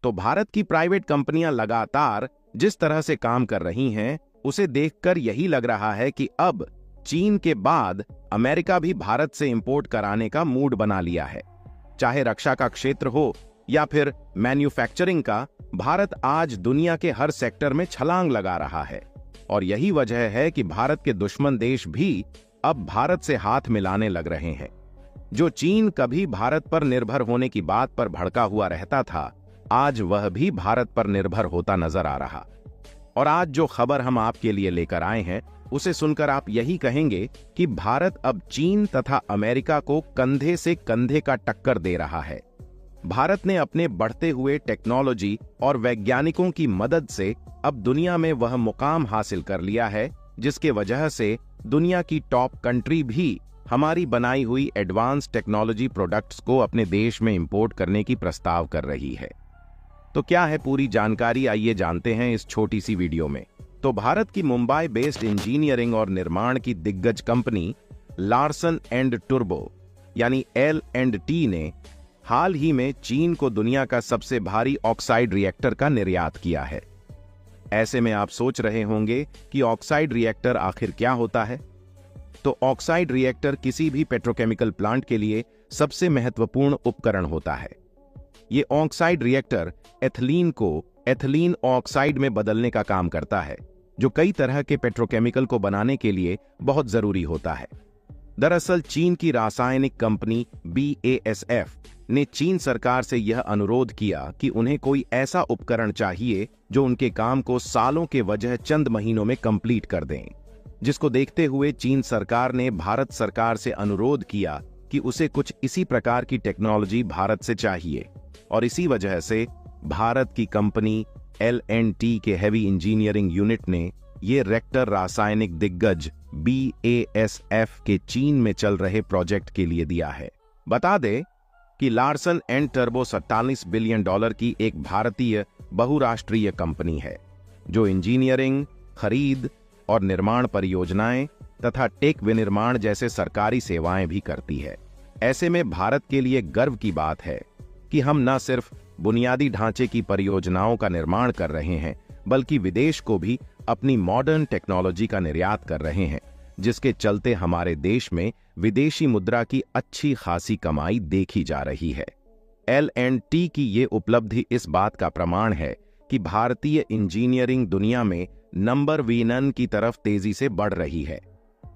तो भारत की प्राइवेट कंपनियां लगातार जिस तरह से काम कर रही हैं, उसे देखकर यही लग रहा है कि अब चीन के बाद अमेरिका भी भारत से इंपोर्ट कराने का मूड बना लिया है। चाहे रक्षा का क्षेत्र हो या फिर मैन्युफैक्चरिंग का, भारत आज दुनिया के हर सेक्टर में छलांग लगा रहा है। और यही वजह है कि भारत के दुश्मन देश भी अब भारत से हाथ मिलाने लग रहे हैं। जो चीन कभी भारत पर निर्भर होने की बात पर भड़का हुआ रहता था, आज वह भी भारत पर निर्भर होता नजर आ रहा। और आज जो खबर हम आपके लिए लेकर आए हैं, उसे सुनकर आप यही कहेंगे कि भारत अब चीन तथा अमेरिका को कंधे से कंधे का टक्कर दे रहा है। भारत ने अपने बढ़ते हुए टेक्नोलॉजी और वैज्ञानिकों की मदद से अब दुनिया में वह मुकाम हासिल कर लिया है, जिसके वजह से दुनिया की टॉप कंट्री भी हमारी बनाई हुई एडवांस टेक्नोलॉजी प्रोडक्ट्स को अपने देश में इंपोर्ट करने की प्रस्ताव कर रही है। तो क्या है पूरी जानकारी, आइए जानते हैं इस छोटी सी वीडियो में। तो भारत की मुंबई बेस्ड इंजीनियरिंग और निर्माण की दिग्गज कंपनी लार्सन एंड टुर्बो यानी L&T ने हाल ही में चीन को दुनिया का सबसे भारी ऑक्साइड रिएक्टर का निर्यात किया है। ऐसे में आप सोच रहे होंगे कि ऑक्साइड रिएक्टर आखिर क्या होता है। तो ऑक्साइड रिएक्टर किसी भी पेट्रोकेमिकल प्लांट के लिए सबसे महत्वपूर्ण उपकरण होता है। ये ऑक्साइड रिएक्टर एथिलीन को एथिलीन ऑक्साइड में बदलने का काम करता है, जो कई तरह के पेट्रोकेमिकल को बनाने के लिए बहुत जरूरी होता है। दरअसल चीन की रासायनिक कंपनी BASF ने चीन सरकार से यह अनुरोध किया कि उन्हें कोई ऐसा उपकरण चाहिए जो उनके काम को सालों के वजह चंद महीनों में कंप्लीट कर दें। जिसको देखते हुए चीन सरकार ने भारत सरकार से अनुरोध किया कि उसे कुछ इसी प्रकार की टेक्नोलॉजी भारत से चाहिए। और इसी वजह से भारत की कंपनी L&T के हेवी इंजीनियरिंग यूनिट ने ये रिएक्टर रासायनिक दिग्गज BASF के चीन में चल रहे प्रोजेक्ट के लिए दिया है। बता दें कि लार्सन एंड टर्बो $47 बिलियन की एक भारतीय बहुराष्ट्रीय कंपनी है, जो इंजीनियरिंग, खरीद और निर्माण परियोजनाएं तथा टेक विनिर्माण जैसे सरकारी सेवाएं भी करती है। ऐसे में भारत के लिए गर्व की बात है कि हम न सिर्फ बुनियादी ढांचे की परियोजनाओं का निर्माण कर रहे हैं, बल्कि विदेश को भी अपनी मॉडर्न टेक्नोलॉजी का निर्यात कर रहे हैं, जिसके चलते हमारे देश में विदेशी मुद्रा की अच्छी खासी कमाई देखी जा रही है। L&T की ये उपलब्धि इस बात का प्रमाण है कि भारतीय इंजीनियरिंग दुनिया में नंबर 1 की तरफ तेजी से बढ़ रही है।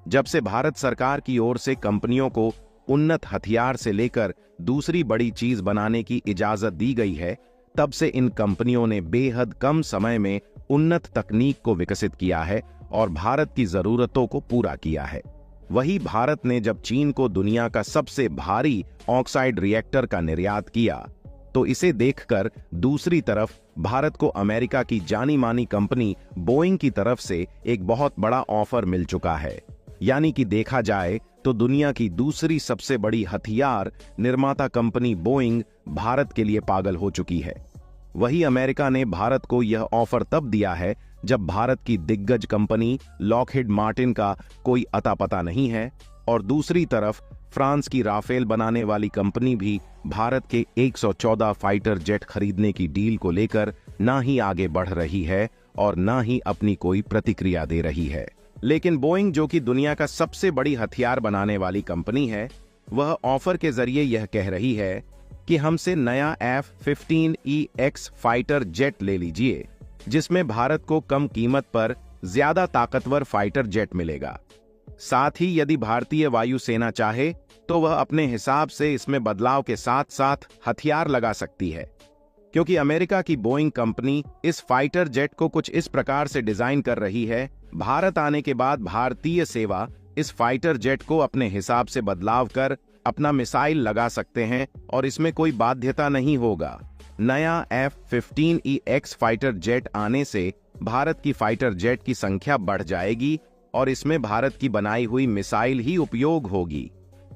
जब से भारत सरकार की ओर से कंपनियों को उन्नत हथियार से लेकर दूसरी बड़ी चीज बनाने की इजाजत दी गई है, तब से इन कंपनियों ने बेहद कम समय में उन्नत तकनीक को विकसित किया है और भारत की जरूरतों को पूरा किया है। वही भारत ने जब चीन को दुनिया का सबसे भारी ऑक्साइड रिएक्टर का निर्यात किया, तो इसे देखकर दूसरी तरफ भारत को अमेरिका की जानी मानी कंपनी बोइंग की तरफ से एक बहुत बड़ा ऑफर मिल चुका है। यानी कि देखा जाए तो दुनिया की दूसरी सबसे बड़ी हथियार निर्माता कंपनी बोइंग भारत के लिए पागल हो चुकी है। वही अमेरिका ने भारत को यह ऑफर तब दिया है जब भारत की दिग्गज कंपनी लॉकहीड मार्टिन का कोई अता पता नहीं है, और दूसरी तरफ फ्रांस की राफेल बनाने वाली कंपनी भी भारत के 114 फाइटर जेट खरीदने की डील को लेकर ना ही आगे बढ़ रही है और ना ही अपनी कोई प्रतिक्रिया दे रही है। लेकिन बोइंग, जो कि दुनिया का सबसे बड़ी हथियार बनाने वाली कंपनी है, वह ऑफर के जरिए यह कह रही है कि हमसे नया F-15EX फाइटर जेट ले लीजिए, जिसमें भारत को कम कीमत पर ज्यादा ताकतवर फाइटर जेट मिलेगा। साथ ही यदि भारतीय वायुसेना चाहे तो वह अपने हिसाब से इसमें बदलाव के साथ साथ हथियार लगा सकती है, क्योंकि अमेरिका की बोइंग कंपनी इस फाइटर जेट को कुछ इस प्रकार से डिजाइन कर रही है, भारत आने के बाद भारतीय सेवा इस फाइटर जेट को अपने हिसाब से बदलाव कर अपना मिसाइल लगा सकते हैं और इसमें कोई बाध्यता नहीं होगा। नया F-15EX फाइटर जेट आने से भारत की फाइटर जेट की संख्या बढ़ जाएगी और इसमें भारत की बनाई हुई मिसाइल ही उपयोग होगी।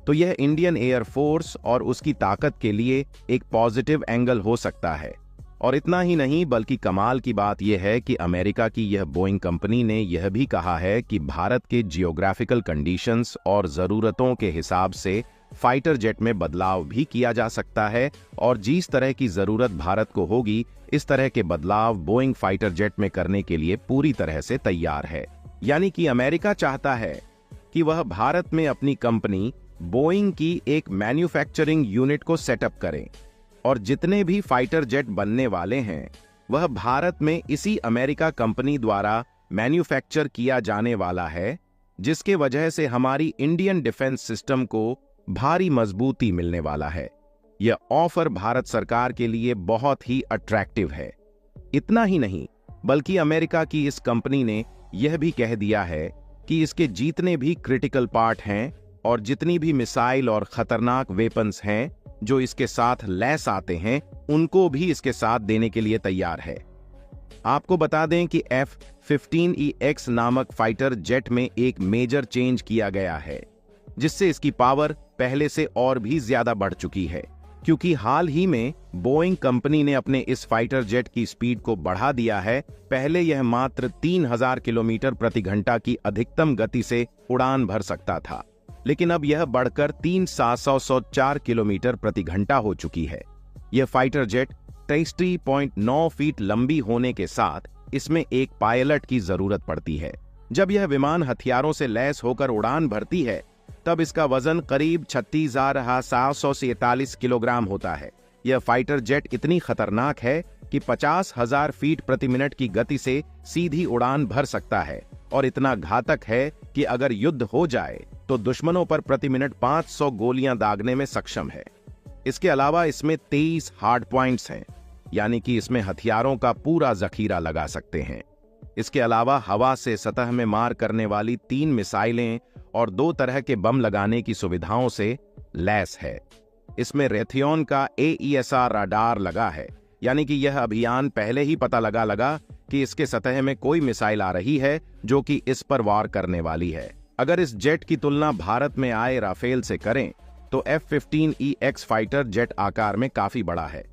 तो यह इंडियन एयर फोर्स और उसकी ताकत के लिए एक पॉजिटिव एंगल हो सकता है। और इतना ही नहीं, बल्कि कमाल की बात यह है कि अमेरिका की यह बोइंग कंपनी ने यह भी कहा है कि भारत के जियोग्राफिकल कंडीशंस और जरूरतों के हिसाब से फाइटर जेट में बदलाव भी किया जा सकता है और जिस तरह की जरूरत भारत को होगी इस तरह के बदलाव बोइंग फाइटर जेट में करने के लिए पूरी तरह से तैयार है। यानी कि अमेरिका चाहता है कि वह भारत में अपनी कंपनी बोइंग की एक मैन्युफैक्चरिंग यूनिट को सेटअप करे और जितने भी फाइटर जेट बनने वाले हैं वह भारत में इसी अमेरिका कंपनी द्वारा मैन्युफैक्चर किया जाने वाला है, जिसके वजह से हमारी इंडियन डिफेंस सिस्टम को भारी मजबूती मिलने वाला है। यह ऑफर भारत सरकार के लिए बहुत ही अट्रैक्टिव है। इतना ही नहीं बल्कि अमेरिका की इस कंपनी ने यह भी कह दिया है कि इसके जितने भी क्रिटिकल पार्ट हैं और जितनी भी मिसाइल और खतरनाक वेपन्स हैं जो इसके साथ लैस आते हैं उनको भी इसके साथ देने के लिए तैयार है। आपको बता दें कि F-15EX नामक फाइटर जेट में एक मेजर चेंज किया गया है, जिससे इसकी पावर पहले से और भी ज्यादा बढ़ चुकी है, क्योंकि हाल ही में बोइंग कंपनी ने अपने इस फाइटर जेट की स्पीड को बढ़ा दिया है। पहले यह मात्र 3000 किलोमीटर प्रति घंटा की अधिकतम गति से उड़ान भर सकता था, लेकिन अब यह बढ़कर 3704 किलोमीटर प्रति घंटा हो चुकी है। यह फाइटर जेट 23.9 फीट लंबी होने के साथ इसमें एक पायलट की जरूरत पड़ती है। जब यह विमान हथियारों से लैस होकर उड़ान भरती है तब इसका वजन करीब 36,743 किलोग्राम होता है। यह फाइटर जेट इतनी खतरनाक है कि 50,000 फीट प्रति मिनट की गति से सीधी उड़ान भर सकता है और इतना घातक है कि अगर युद्ध हो जाए तो दुश्मनों पर प्रति मिनट 500 गोलियां दागने में सक्षम है। इसके अलावा इसमें 23 हार्ड पॉइंट्स हैं, यानी कि इसमें हथियारों का पूरा जखीरा लगा सकते हैं। इसके अलावा हवा से सतह में मार करने वाली 3 मिसाइलें और 2 तरह के बम लगाने की सुविधाओं से लैस है। इसमें रेथियोन का AESR रडार लगा है, यानी कि यह अभियान पहले ही पता लगा कि इसके सतह में कोई मिसाइल आ रही है जो कि इस पर वार करने वाली है। अगर इस जेट की तुलना भारत में आए राफेल से करें तो F-15EX फाइटर जेट आकार में काफी बड़ा है।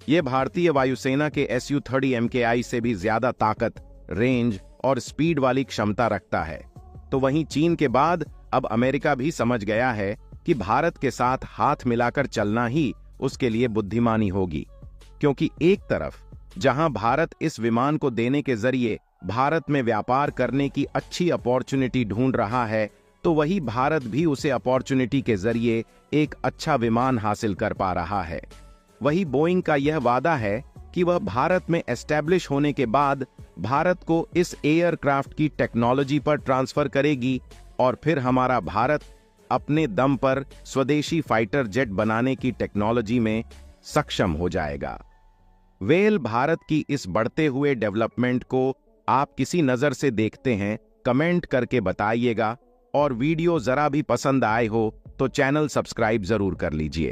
यह भारतीय वायुसेना के Su-30 MKI से भी ज्यादा ताकत, रेंज और स्पीड वाली क्षमता रखता है। तो वहीं चीन के बाद अब अमेरिका भी समझ गया है कि भारत के साथ हाथ मिलाकर चलना ही उसके लिए बुद्धिमानी होगी, क्योंकि एक तरफ जहां भारत इस विमान को देने के जरिए भारत में व्यापार करने की अच्छी अपॉर्चुनिटी ढूंढ रहा है, तो वही भारत भी उसे अपॉर्चुनिटी के जरिए एक अच्छा विमान हासिल कर पा रहा है। वही बोइंग का यह वादा है कि वह भारत में एस्टैब्लिश होने के बाद भारत को इस एयरक्राफ्ट की टेक्नोलॉजी पर ट्रांसफर करेगी और फिर हमारा भारत अपने दम पर स्वदेशी फाइटर जेट बनाने की टेक्नोलॉजी में सक्षम हो जाएगा। भारत की इस बढ़ते हुए डेवलपमेंट को आप किसी नजर से देखते हैं, कमेंट करके बताइएगा और वीडियो जरा भी पसंद आए हो तो चैनल सब्सक्राइब जरूर कर लीजिए।